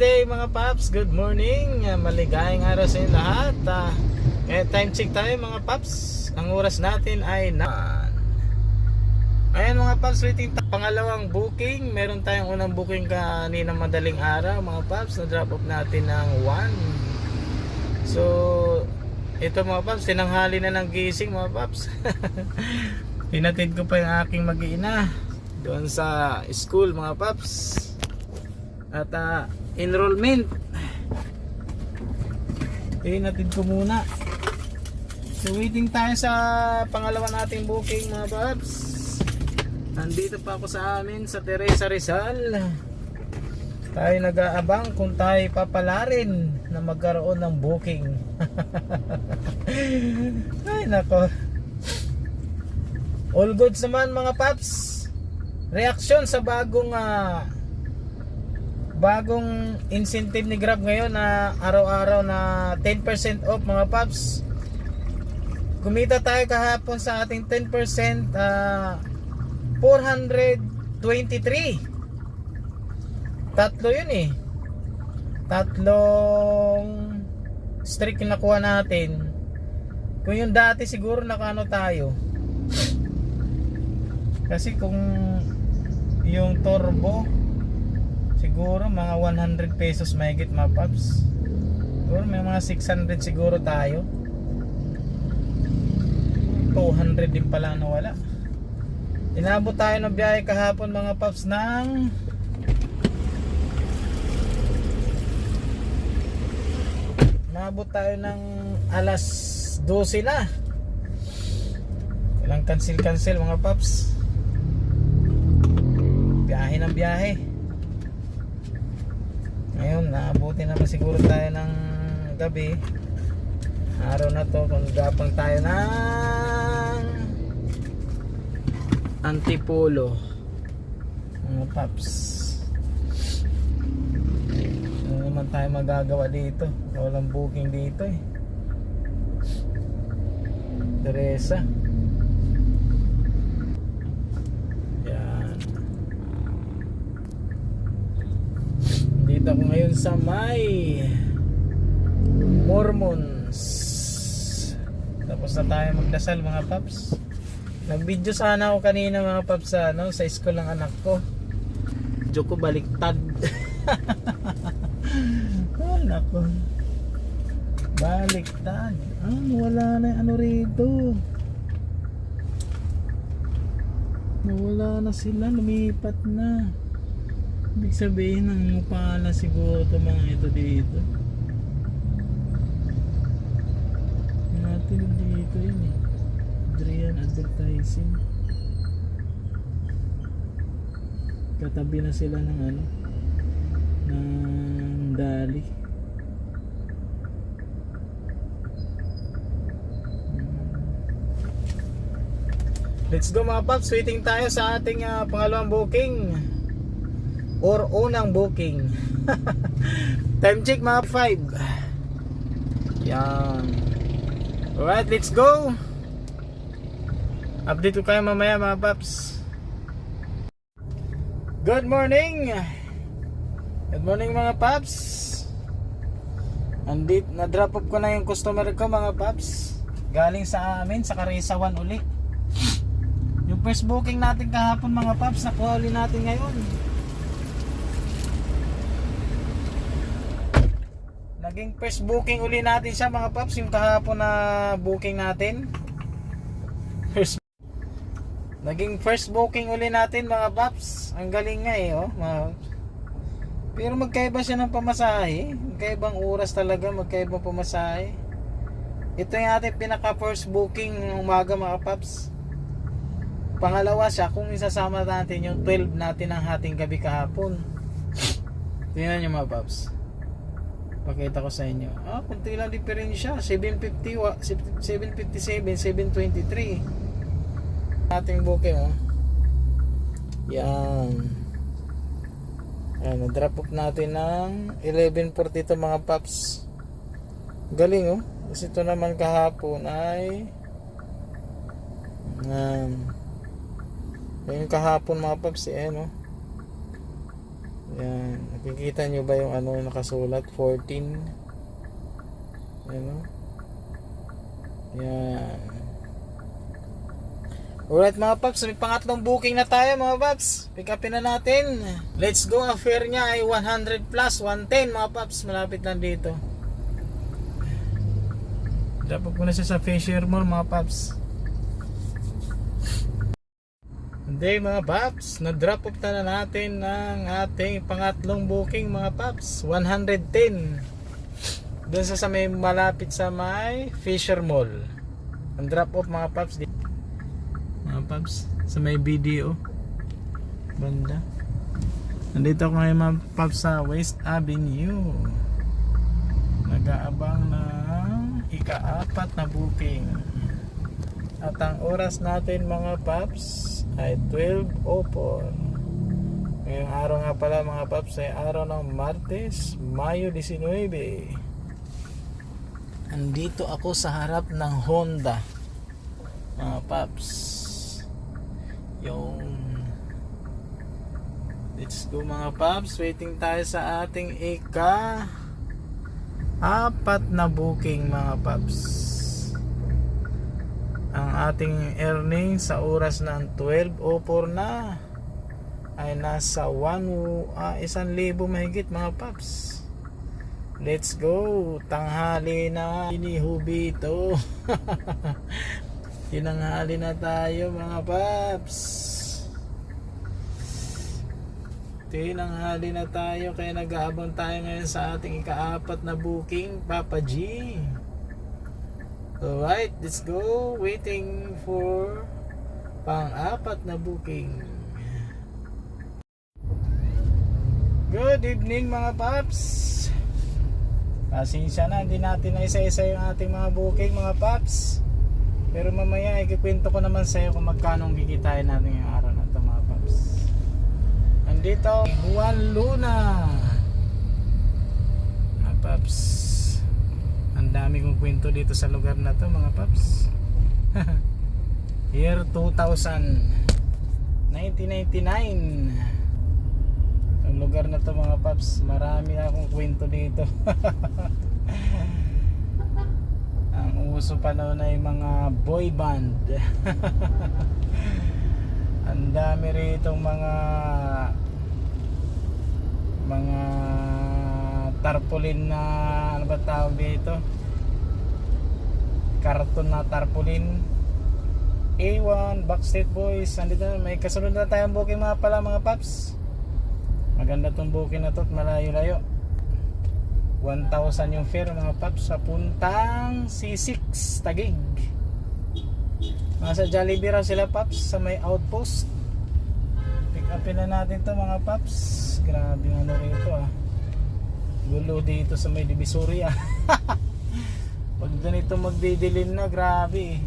day mga paps, good morning, maligayang araw sa inyo lahat. Time check tayo mga paps. Ang oras natin ay ayan mga paps, waiting pangalawang booking. Meron tayong unang booking kanina madaling araw mga paps, na drop off natin ng 1. So ito mga paps, tinanghali na ng gising mga paps. Pinatid ko pa yung aking mag-iina doon sa school mga paps. At enrollment natid ko muna. So waiting tayo sa pangalawa nating booking mga paps. Nandito pa ako sa amin sa Teresa Rizal. Tayo nag-aabang kung tayo papalarin na magkaroon ng booking. Ay nako, all goods naman mga paps. Reaksyon sa bagong incentive ni Grab ngayon na araw-araw na 10% off mga paps. Kumita tayo kahapon sa ating 10%, 423. Tatlo yun eh. Tatlong streak na nakuha natin. Kung yung dati siguro nakano tayo. Kasi kung yung turbo siguro mga 100 pesos mahigit mga paps. Siguro may mga 600 siguro tayo. 200 din pala nawala. Inabot tayo ng biyahe kahapon mga paps ng inabot tayo ng alas 12 na. Walang cancel mga paps. Biyahe ng biyahe. Ngayon, naabuti naman siguro tayo ng gabi. Araw na to, kung gapang tayo ng Antipolo mga paps. Ano naman tayo magagawa dito? Walang booking dito eh. Teresa. Dito ako ngayon sa may Mormons. Tapos na tayo magdasal mga paps. Nag-video sana ako kanina mga paps sa school ng anak ko. Joke ko baliktad. Anak ko baliktad. Wala na ano rito. Nawala na sila, lumipat na. Ibig sabihin ng pala siguro ito mga ito dito. Natin dito yun eh. Adrian Advertising. Katabi na sila ng ng Dali. Let's go mga paps, waiting tayo sa ating pangalawang booking or unang booking. Time check mga 5. Yan. Alright, let's go. Update ko kayo mamaya mga paps. Good morning. Good morning mga paps. Andit, na-drop off ko na yung customer ko mga paps. Galing sa amin sa Karisawan uli. Yung first booking natin kahapon mga paps, nakuha uli natin ngayon. Naging first booking uli natin siya mga paps, yung kahapon na booking natin. Naging first booking uli natin mga paps. Ang galing nga eh Pero magkaiba siya ng pamasahe. Magkaibang oras talaga, magkaibang pamasahe. Ito yung ating pinaka first booking ng umaga mga paps. Pangalawa siya kung isasama natin yung 12 natin ng hating gabi kahapon. Tingnan nyo mga paps. Pakita ko sa inyo. Kunti lang diferensya. 750, 757, 723. Ating booking Yan. Ayan, na-drop off natin ng 11:42 mga paps. Galing Kasi ito naman kahapon ay yung kahapon mga paps Yan. Nakikita nyo ba yung ano nakasulat? 14. Yan o. Yan. Alright mga paps, may pangatlong booking na tayo mga paps. Pick upin na natin. Let's go. Ang fare niya ay 100 plus 110 mga paps. Malapit lang dito. Drop ko na siya sa Fisher Mall mga paps. Hindi mga paps, na-drop off na natin ng ating pangatlong booking mga paps. 110. Doon sa may malapit sa may Fisher Mall. Ang drop off mga paps mga paps sa may BDO banda. Nandito ako ngayon mga paps sa West Avenue, nag-aabang ng ika-4 na booking. At ang oras natin mga paps ay 12:04. Ngayong araw nga pala mga paps ay araw ng Martes, Mayo 19. Andito ako sa harap ng Honda mga paps. Let's go mga paps. Waiting tayo sa ating ika-4 na booking mga paps. Ang ating earnings sa oras ng 12:04 na ay nasa 1,000 mahigit mga paps. Let's go. Tanghali na. Inihubito. Tinanghali na tayo mga paps. Tinanghali na tayo, kaya nag-aabang tayo ngayon sa ating ika-4 na booking, Papa G. Alright, let's go. Waiting for pang-4 na booking. Good evening mga paps. Pasensya na, hindi natin na isa-isa yung ating mga booking mga paps. Pero mamaya ikikwento ko naman sa iyo kung magkano ang kikitain natin yung araw na ito mga paps. Andito Juan Luna mga paps. Ang dami kong kwento dito sa lugar na to mga paps. Year 2000 1999. Ang lugar na to mga paps, marami akong kwento dito. Ang uso pa noon ay mga boy band. Ang dami ritong mga tarpaulin na ano ba tawag dito, karton na tarpaulin. A1, Backstreet Boys. Andito na, may kasunod na tayong booking mga pala mga paps. Maganda tong booking na to at malayo-layo. 1,000 yung fare mga paps sa puntang C6 Taguig. Nasa Jollibee raw sila paps sa may outpost. Pick upin na natin to mga paps. Grabe ng ano rito gulo dito sa may Divisoria. Pag ganito magdidilim na, grabe.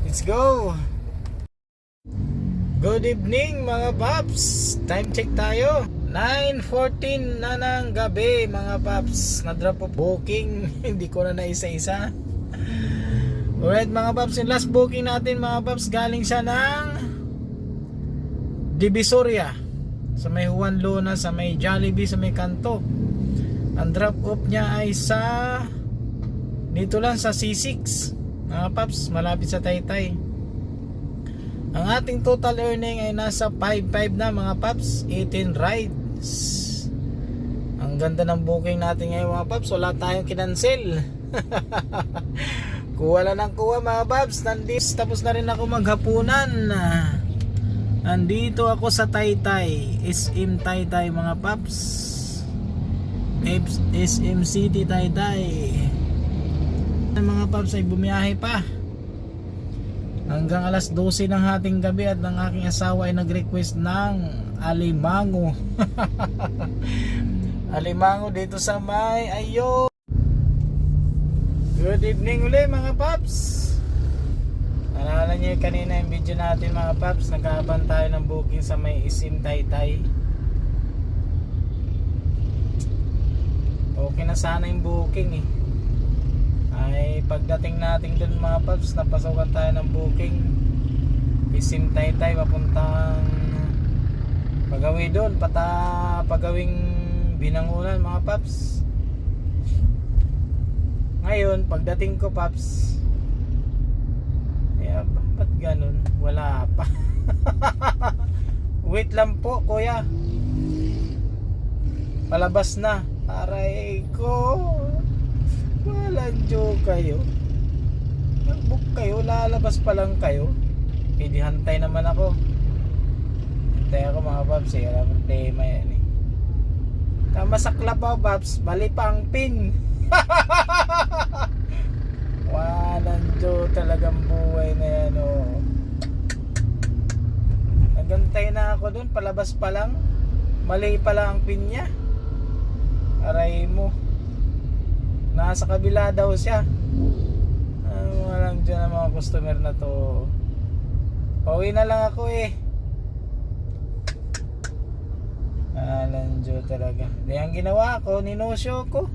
Let's go. Good evening mga paps. Time check tayo. 9:14 na ng gabi mga paps. Na-drop off booking. Hindi ko na isa-isa. Alright mga paps, yung last booking natin mga paps, galing siya ng Divisoria sa may Juan Luna, sa may Jollibee, sa may kanto. Ang drop off niya ay sa dito lang sa C6 mga paps, malapit sa Taytay. Ang ating total earning ay nasa 5,500 na mga paps, 18 rides. Ang ganda ng booking natin ngayon mga paps, wala tayong kinansel. Kuha lang ng kuha mga paps. Tapos na rin ako maghapunan. Nandito ako sa Taytay, SM Taytay mga paps, SM City Taytay. Mga paps ay bumiyahe pa hanggang alas 12 ng hating gabi at ng aking asawa ay nag-request ng alimango. Alimango dito sa may ayo. Good evening ulit mga paps. Naalala niyo kanina yung video natin mga paps, nagkaaban tayo ng booking sa may SM Taytay. Okay na sana yung booking ay pagdating natin dun mga paps, napasukan tayo ng booking SM Taytay papuntang Pagawi doon, pagawing Binangonan mga paps. Ngayon, pagdating ko paps, ba't ganun? Wala pa. Wait lang po kuya, palabas na. Aray ko, walang joke kayo. Nag-book kayo, lalabas pa lang kayo. Eh di hantay naman ako. Hantay ako mga paps eh, alam ang tema yan eh. Tama sa klabaw paps, mali pa ang pin. Walang joke talagang buhay na yan oh. Nagantay na ako dun, palabas pa lang, mali pala ang pin niya. Aray mo, nasa kabila daw siya. Walang dyan ang mga customer na to. Pauwi na lang ako eh. Alanjo talaga. Di ang ginawa ko, ninosyo ko.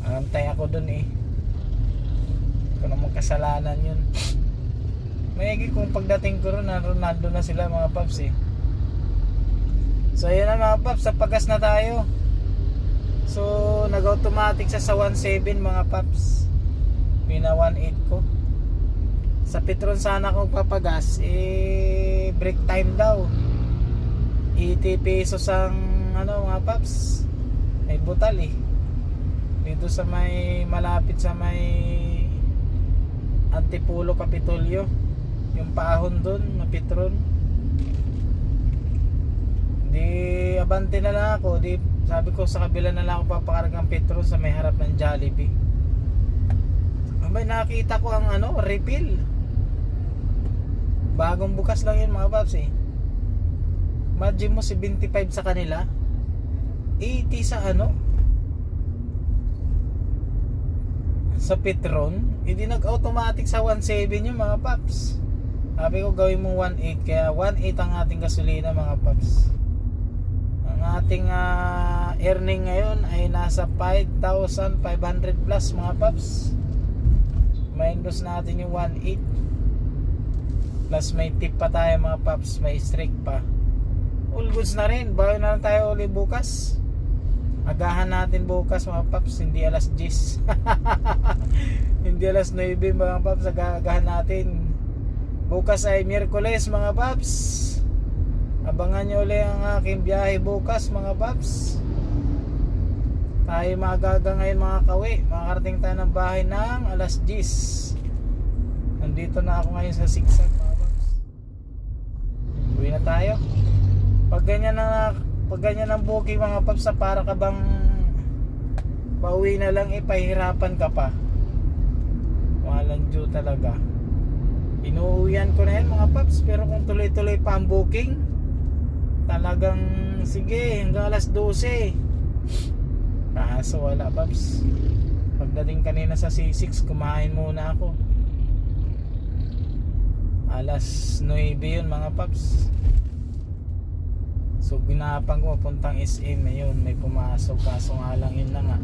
Antay ako dun eh. Hindi ko naman kasalanan yun. Mayagi kung pagdating ko ron, Ronaldo na sila mga paps eh. So yun na mga paps, sa pagas na tayo. So nag-automatic sa 1.7 mga paps. Pina 1.8 ko. Sa Petron sana kung papagas eh break time daw. 80 pesos ang ano mga paps. May butal eh. Dito sa may malapit sa may Antipolo Kapitolyo. Yung paahon doon na Petron. Di abante na lang ako. Di sabi ko sa kabila na lang ako papakargang Petron sa may harap ng Jollibee. Abay nakita ko ang ano, refill. Bagong bukas lang yun mga paps eh. Imagine mo 75 sa kanila, 80 sa ano, sa Petron. Hindi nag-automatic sa 1.7 yung mga paps. Sabi ko gawin mo 1.8, kaya 1.8 ang ating gasolina mga paps. Ang ating earning ngayon ay nasa 5,500 plus mga paps. Minus natin yung 1.8 plus may tip pa tayo mga paps, may streak pa. All goods na rin. Bawi na lang tayo ulit bukas. Agahan natin bukas mga paps, hindi alas 10. Hindi alas 9 mga paps, agahan natin. Bukas ay Miyerkules mga paps. Abangan nyo ulit ang aking biyahe bukas mga paps. Tayo magaga ngayon mga kawi. Makakarating tayo ng bahay ng alas 10. Nandito na ako ngayon sa Sigsag mga paps. Uwi na tayo. Pag ganyan ang booking mga paps, para ka bang pauwi na lang pahirapan ka pa. Walang due talaga. Inuuwian ko na yan mga paps, pero kung tuloy-tuloy pa ang booking, talagang sige hanggang alas 12. Kaso wala paps. Pagdating kanina sa C6, kumain muna ako. Alas 9 yun mga paps. So ginapang ko puntang SM na yun, may pumasok, kaso nga lang yun na nga.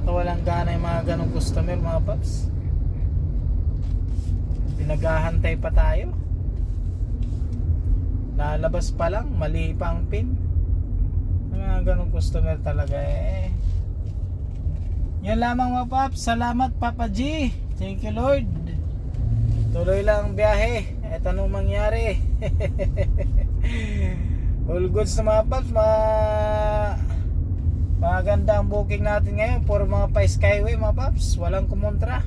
Kawalang gana yung mga ganong customer mga paps. Pinaghahantay pa tayo. Lalabas pa lang, mali pa ang pin. Mga ganong customer talaga eh. Yan lamang mga paps. Salamat Papa G. Thank you Lord. Tuloy lang ang biyahe. Eto nung mangyari. All goods na mga paps. Maganda ang booking natin ngayon. Puro mga pa-skyway mga paps. Walang kumontra.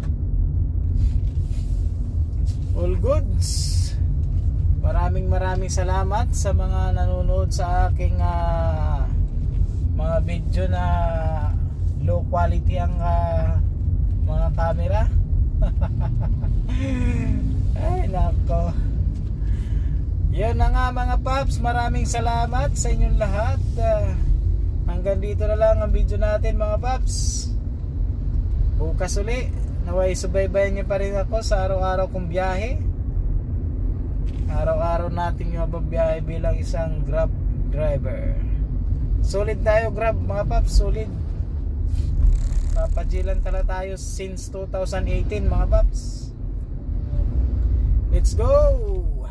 All goods. Maraming salamat sa mga nanonood sa aking mga video na low quality ang mga camera. Ay nako. Yun na nga mga paps, maraming salamat sa inyong lahat. Hanggang dito na lang ang video natin mga paps. Bukas uli, naway subaybayan nyo pa rin ako sa araw-araw kong biyahe. Araw-araw natin yung mababiyahe bilang isang Grab driver. Solid tayo Grab mga paps, solid. Papajilan talaga tayo since 2018 mga paps. Let's go!